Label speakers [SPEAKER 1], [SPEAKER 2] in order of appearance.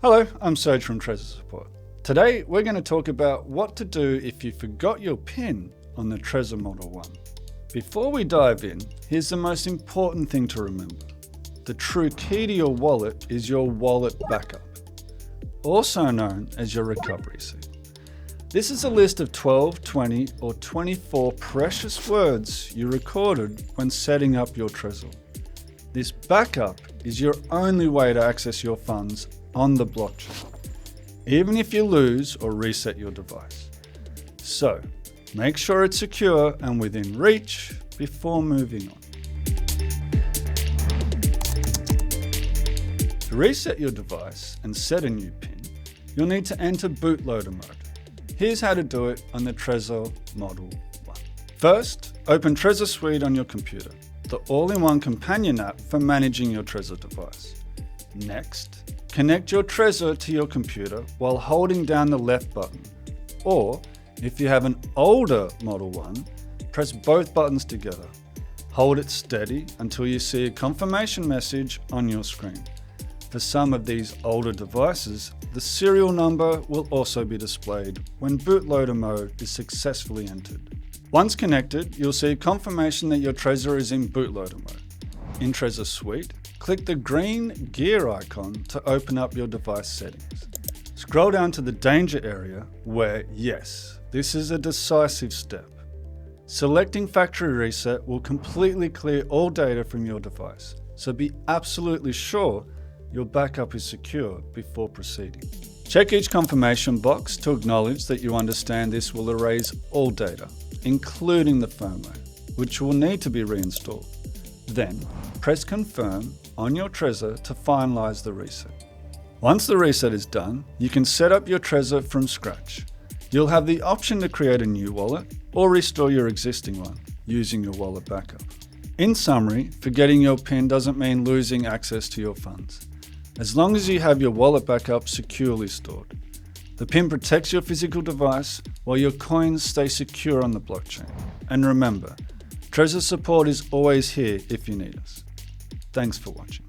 [SPEAKER 1] Hello, I'm Sergej from Trezor Support. Today we're going to talk about what to do if you forgot your PIN on the Trezor Model One. Before we dive in, here's the most important thing to remember. The true key to your wallet is your wallet backup, also known as your recovery seed. This is a list of 12, 20, or 24 precious words you recorded when setting up your Trezor. This backup is your only way to access your funds on the blockchain, even if you lose or reset your device. So, make sure it's secure and within reach before moving on. To reset your device and set a new PIN, you'll need to enter Bootloader mode. Here's how to do it on the Trezor Model One. First, open Trezor Suite on your computer, the all-in-one companion app for managing your Trezor device. Next, connect your Trezor to your computer while holding down the left button, or if you have an older Model 1, press both buttons together. Hold it steady until you see a confirmation message on your screen. For some of these older devices, the serial number will also be displayed when bootloader mode is successfully entered. Once connected, you'll see confirmation that your Trezor is in bootloader mode. In Trezor Suite, click the green gear icon to open up your device settings. Scroll down to the danger area where, yes, this is a decisive step. Selecting factory reset will completely clear all data from your device, so be absolutely sure your backup is secure before proceeding. Check each confirmation box to acknowledge that you understand this will erase all data, including the firmware, which will need to be reinstalled. Then, press confirm on your Trezor to finalize the reset. Once the reset is done, you can set up your Trezor from scratch. You'll have the option to create a new wallet or restore your existing one using your wallet backup. In summary, forgetting your PIN doesn't mean losing access to your funds, as long as you have your wallet backup securely stored. The PIN protects your physical device while your coins stay secure on the blockchain. And remember, Trezor Support is always here if you need us. Thanks for watching.